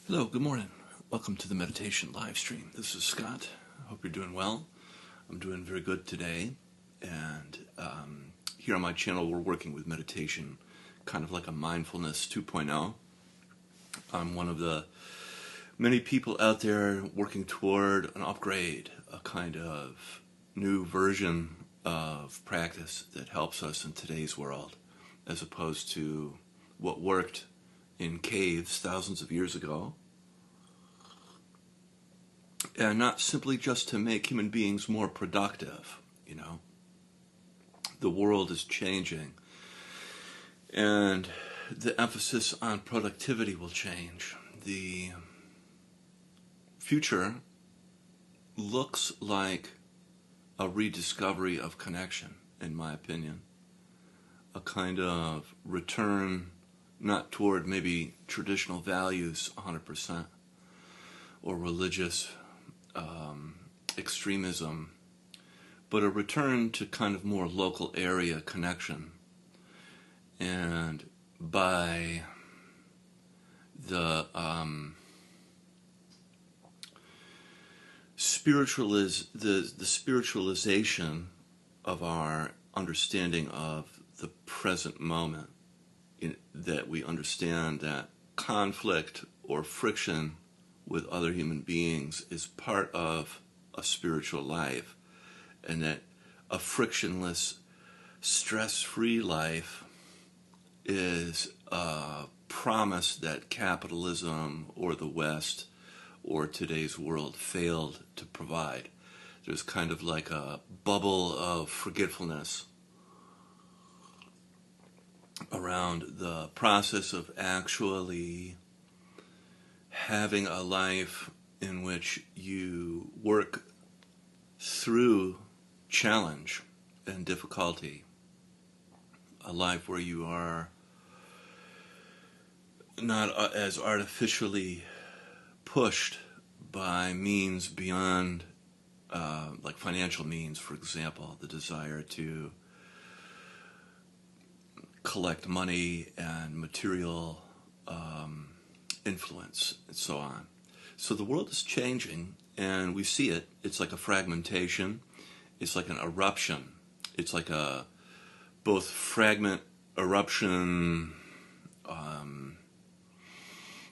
Hello, good morning. Welcome to the meditation live stream. This is Scott. I hope you're doing well. I'm doing very good today. And here on my channel, we're working with meditation, kind of like a mindfulness 2.0. I'm one of the many people out there working toward an upgrade, a kind of new version of practice that helps us in today's world, as opposed to what worked in caves thousands of years ago, and not simply just to make human beings more productive. The world is changing, and the emphasis on productivity will change. The future looks like a rediscovery of connection, in my opinion, a kind of return not toward maybe traditional values 100% or religious extremism, but a return to kind of more local area connection. And by the spiritualization of our understanding of the present moment, that we understand that conflict or friction with other human beings is part of a spiritual life, and that a frictionless, stress-free life is a promise that capitalism or the West or today's world failed to provide. There's kind of like a bubble of forgetfulness around the process of actually having a life in which you work through challenge and difficulty, a life where you are not as artificially pushed by means beyond, like financial means, for example, the desire to collect money and material influence and so on. So the world is changing, and we see it. It's like a fragmentation. It's like an eruption. It's like a both fragment, eruption,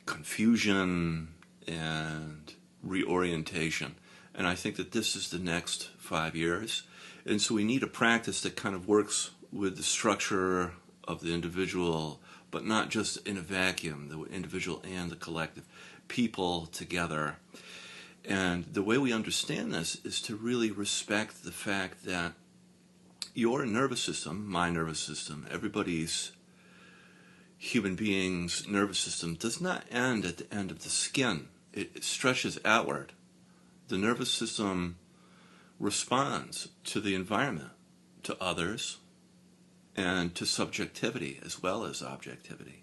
confusion, and reorientation. And I think that this is the next 5 years. And so we need a practice that kind of works with the structure of the individual, but not just in a vacuum, the individual and the collective, people together. And the way we understand this is to really respect the fact that your nervous system, my nervous system, everybody's human being's nervous system does not end at the end of the skin. It stretches outward. The nervous system responds to the environment, to others, and to subjectivity as well as objectivity.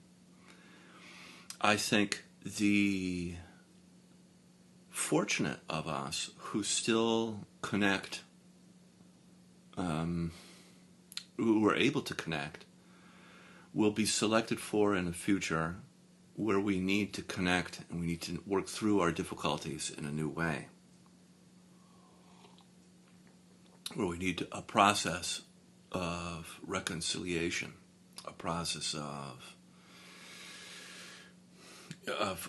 I think the fortunate of us who still connect, who are able to connect, will be selected for in a future where we need to connect and we need to work through our difficulties in a new way, where we need a process of reconciliation, a process of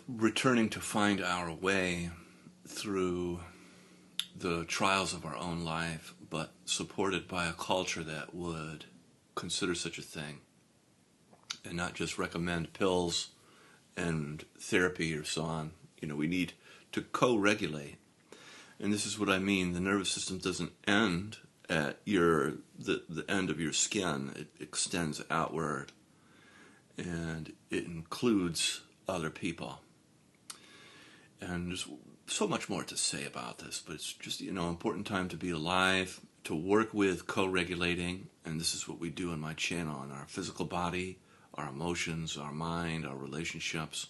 returning to find our way through the trials of our own life, but supported by a culture that would consider such a thing and not just recommend pills and therapy or so on. We need to co-regulate. And this is what I mean. The nervous system doesn't end at the end of your skin. It extends outward, and it includes other people. And there's so much more to say about this, but it's just an important time to be alive, to work with co-regulating, and this is what we do on my channel, on our physical body, our emotions, our mind, our relationships,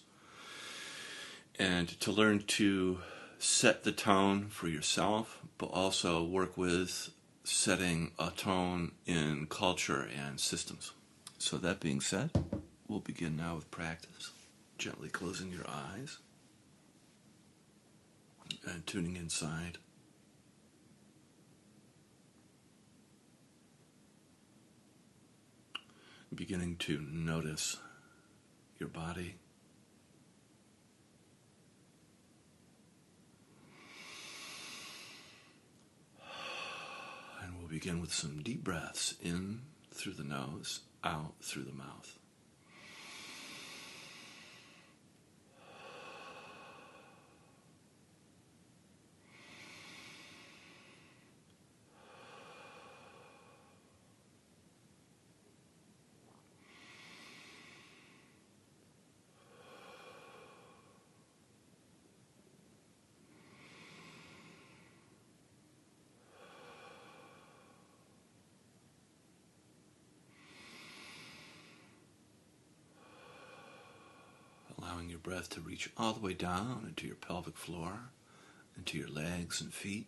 and to learn to set the tone for yourself, but also work with setting a tone in culture and systems. So that being said, we'll begin now with practice. Gently closing your eyes. and tuning inside. Beginning to notice your body. And we'll begin with some deep breaths in through the nose, out through the mouth. Allowing your breath to reach all the way down into your pelvic floor, into your legs and feet.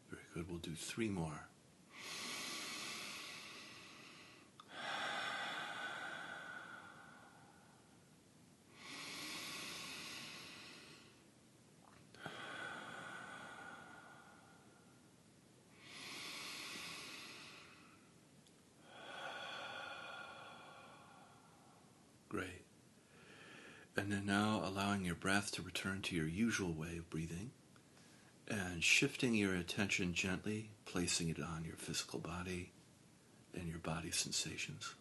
Very good. We'll do 3 more. Great. And then now allowing your breath to return to your usual way of breathing and shifting your attention gently, placing it on your physical body and your body sensations.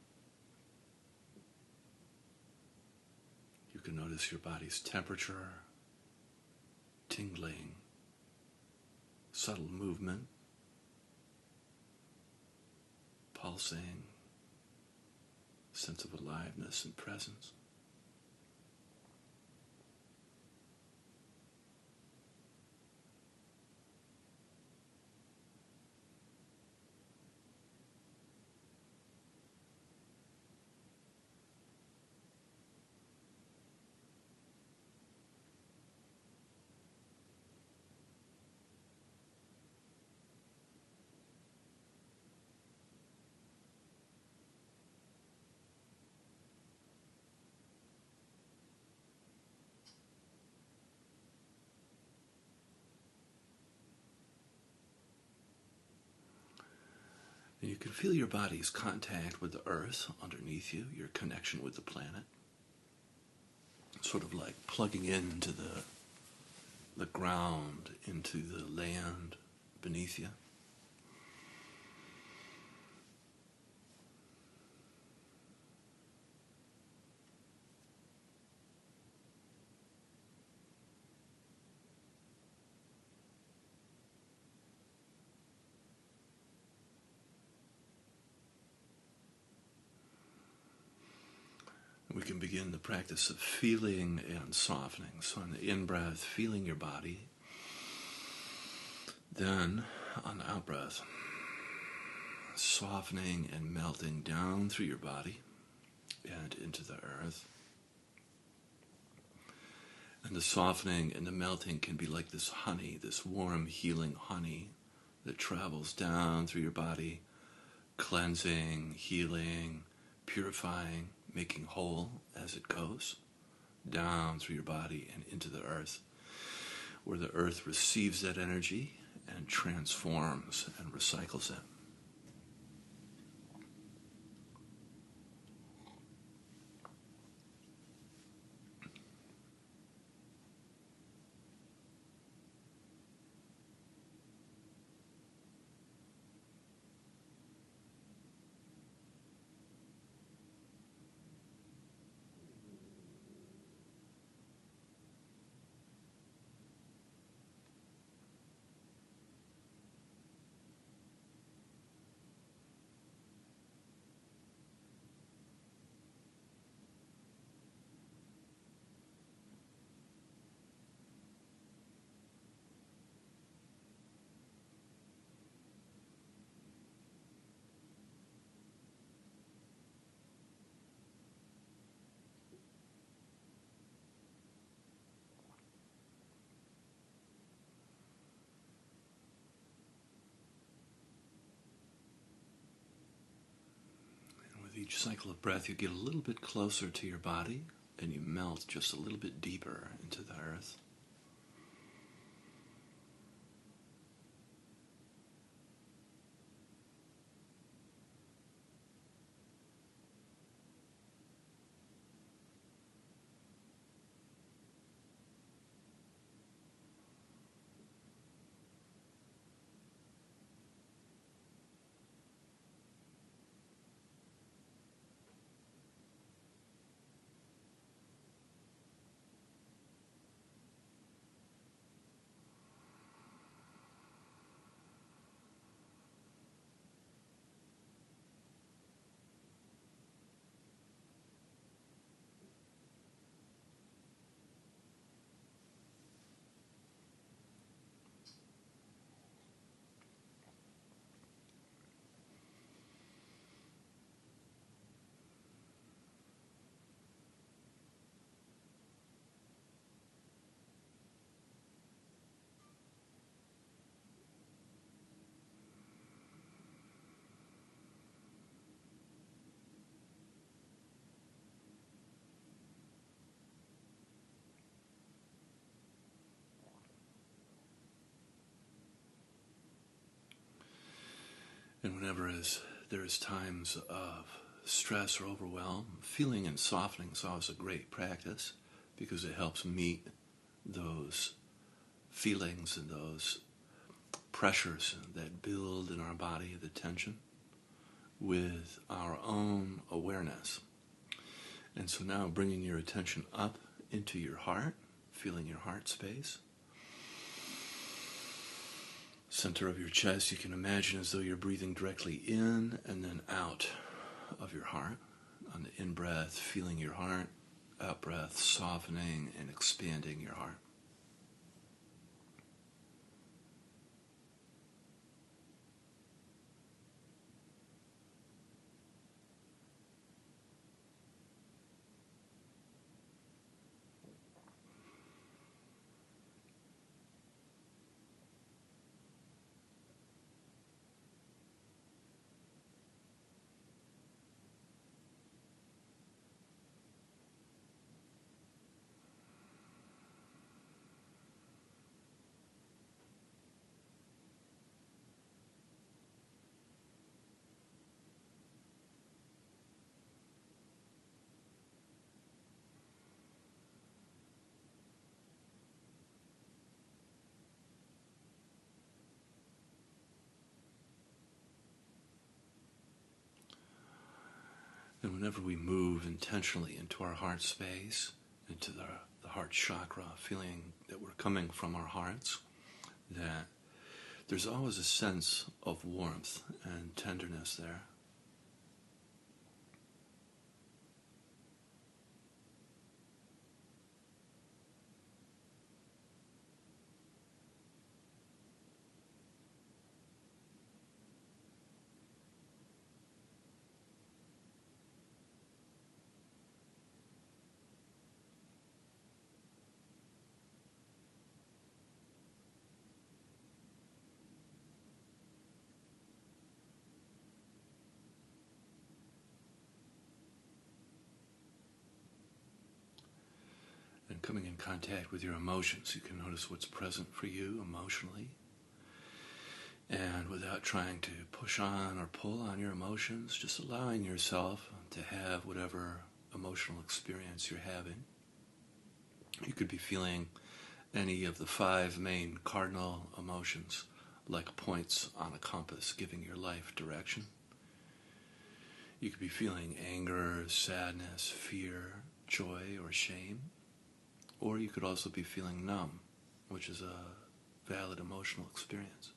You can notice your body's temperature, tingling, subtle movement, pulsing, sense of aliveness and presence. And you can feel your body's contact with the earth underneath you, your connection with the planet. Sort of like plugging into the ground, into the land beneath you. We can begin the practice of feeling and softening. So on the in-breath, feeling your body. Then on the out-breath, softening and melting down through your body and into the earth. And the softening and the melting can be like this honey, this warm, healing honey that travels down through your body, cleansing, healing, purifying, making whole as it goes down through your body and into the earth, where the earth receives that energy and transforms and recycles it. each cycle of breath, you get a little bit closer to your body and you melt just a little bit deeper into the earth. And whenever there is times of stress or overwhelm, feeling and softening is always a great practice because it helps meet those feelings and those pressures that build in our body, the tension, with our own awareness. And so now bringing your attention up into your heart, feeling your heart space. Center of your chest, you can imagine as though you're breathing directly in and then out of your heart. On the in-breath, feeling your heart. Out-breath, softening and expanding your heart. And whenever we move intentionally into our heart space, into the heart chakra, feeling that we're coming from our hearts, that there's always a sense of warmth and tenderness there. And coming in contact with your emotions, you can notice what's present for you emotionally. And without trying to push on or pull on your emotions, just allowing yourself to have whatever emotional experience you're having. You could be feeling any of the 5 main cardinal emotions, like points on a compass giving your life direction. You could be feeling anger, sadness, fear, joy, or shame. Or you could also be feeling numb, which is a valid emotional experience.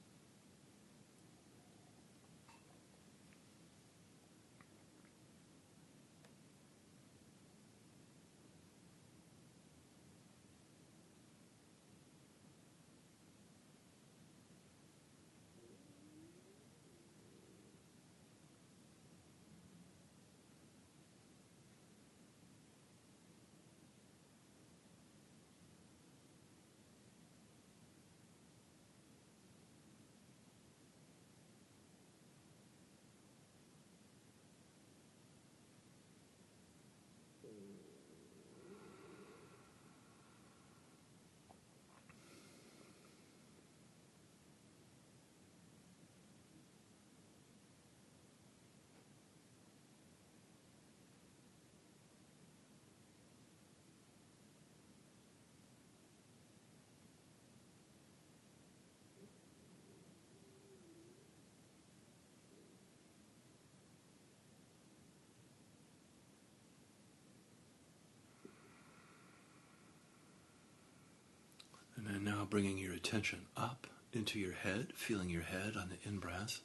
bringing your attention up into your head, feeling your head on the in-breath.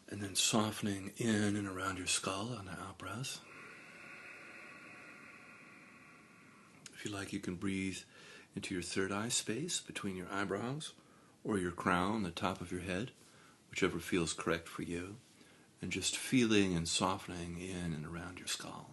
And then softening in and around your skull on the out-breath. If you like, you can breathe into your third eye space between your eyebrows or your crown, the top of your head, whichever feels correct for you. And just feeling and softening in and around your skull.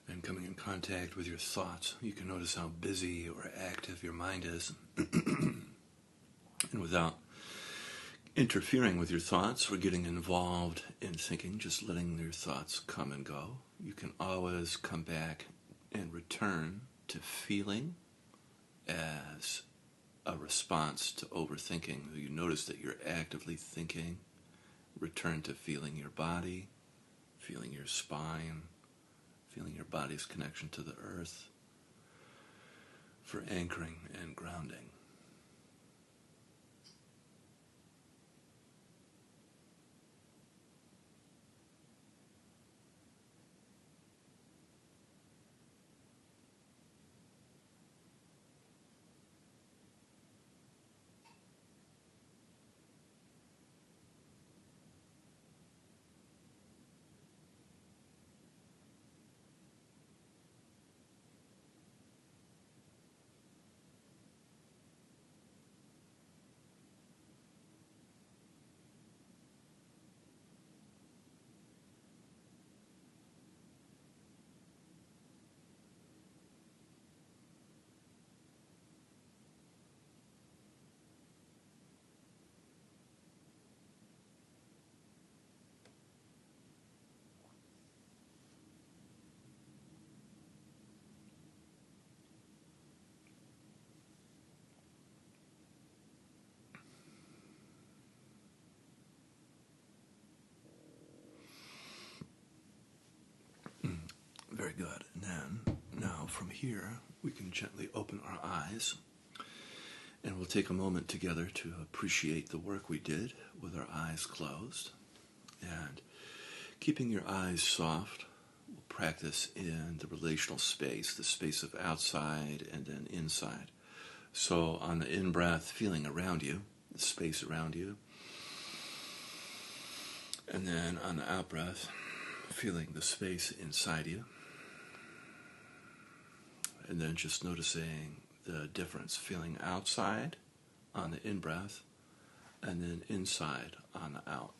And coming in contact with your thoughts, you can notice how busy or active your mind is. And without interfering with your thoughts or getting involved in thinking, just letting your thoughts come and go, you can always come back and return to feeling as a response to overthinking. You notice that you're actively thinking. Return to feeling your body, feeling your spine, feeling your body's connection to the earth for anchoring and grounding. Very good. And then, now from here, we can gently open our eyes, and we'll take a moment together to appreciate the work we did with our eyes closed. And keeping your eyes soft, we'll practice in the relational space, the space of outside and then inside. So on the in-breath, feeling around you, the space around you. And then on the out-breath, feeling the space inside you. And then just noticing the difference, feeling outside on the in-breath and then inside on the out.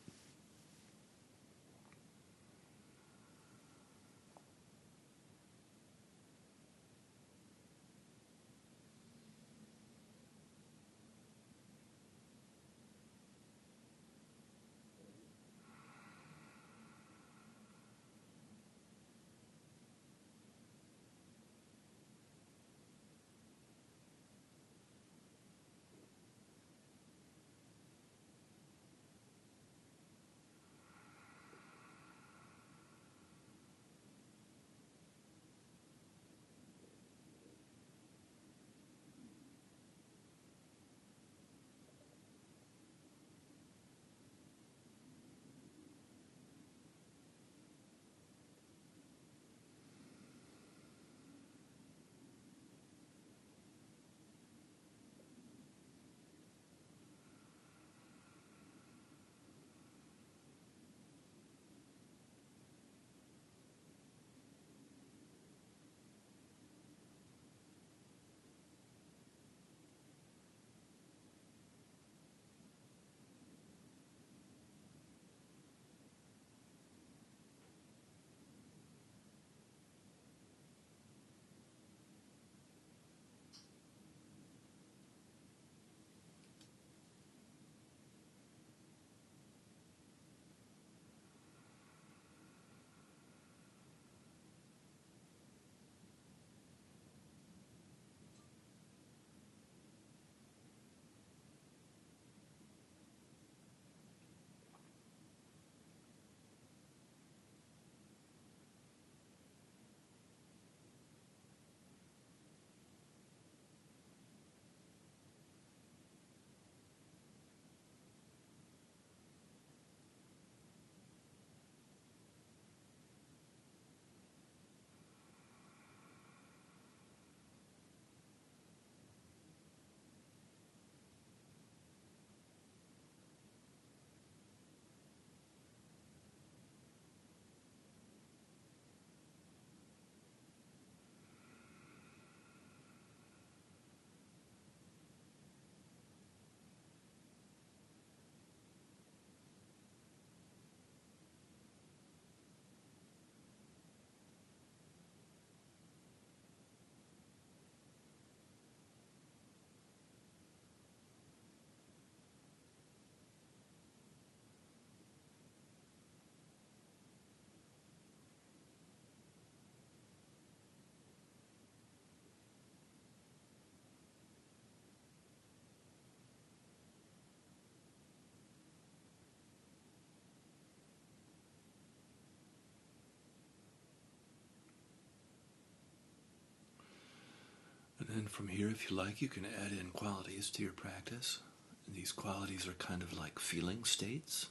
then from here, if you like, you can add in qualities to your practice. And these qualities are kind of like feeling states.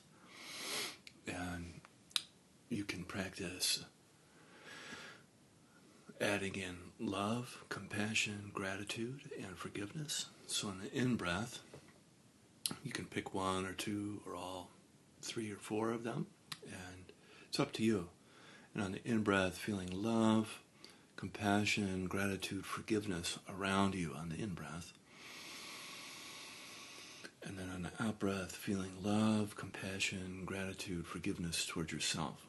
And you can practice adding in love, compassion, gratitude, and forgiveness. So in the in-breath, you can pick one or two or all, 3 or 4 of them, and it's up to you. And on the in-breath, feeling love, compassion, gratitude, forgiveness around you on the in-breath. And then on the out-breath, feeling love, compassion, gratitude, forgiveness towards yourself.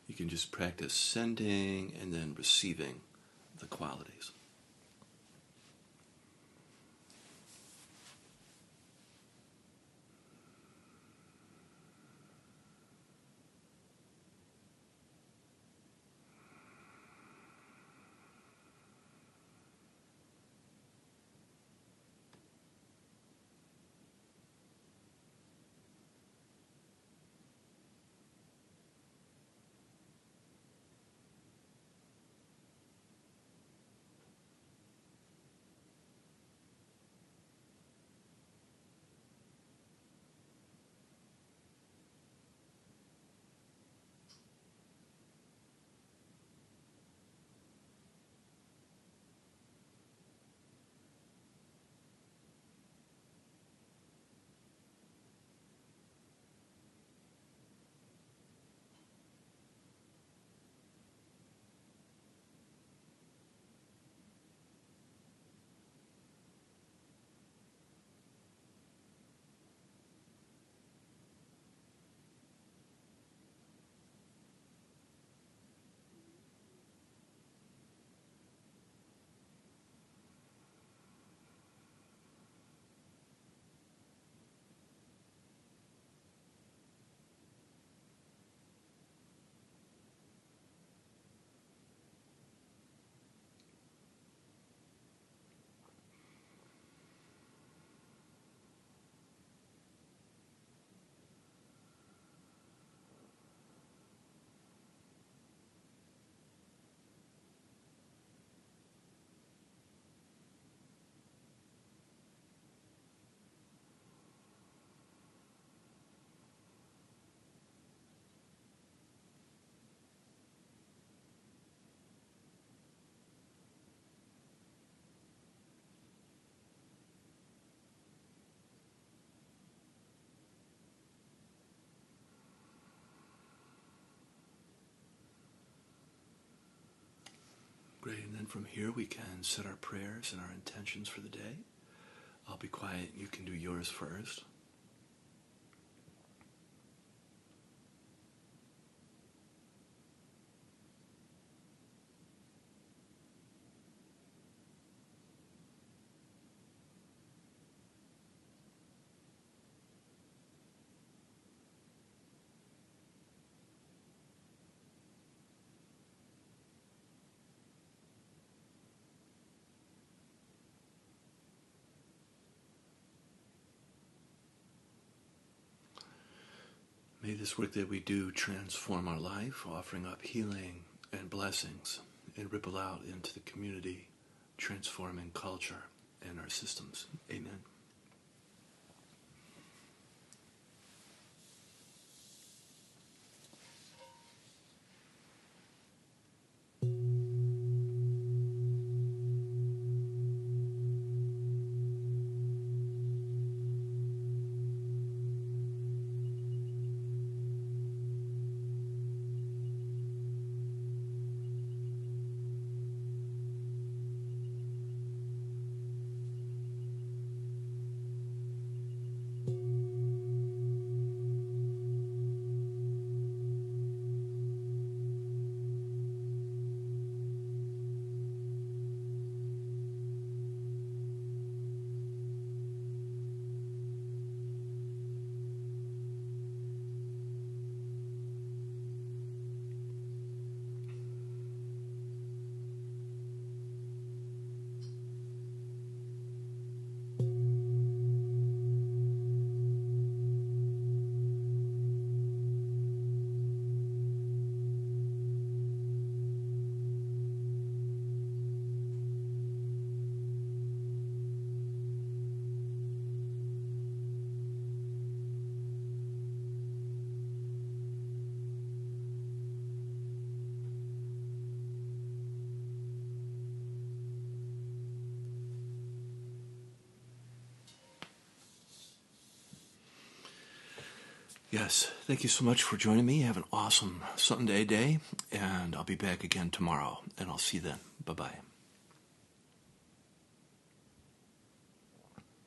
You can just practice sending and then receiving the qualities. Great, and then from here we can set our prayers and our intentions for the day. I'll be quiet, you can do yours first. May this work that we do transform our life, offering up healing and blessings, and ripple out into the community, transforming culture and our systems. Amen. Yes, thank you so much for joining me. Have an awesome Sunday day, and I'll be back again tomorrow, and I'll see you then. Bye-bye.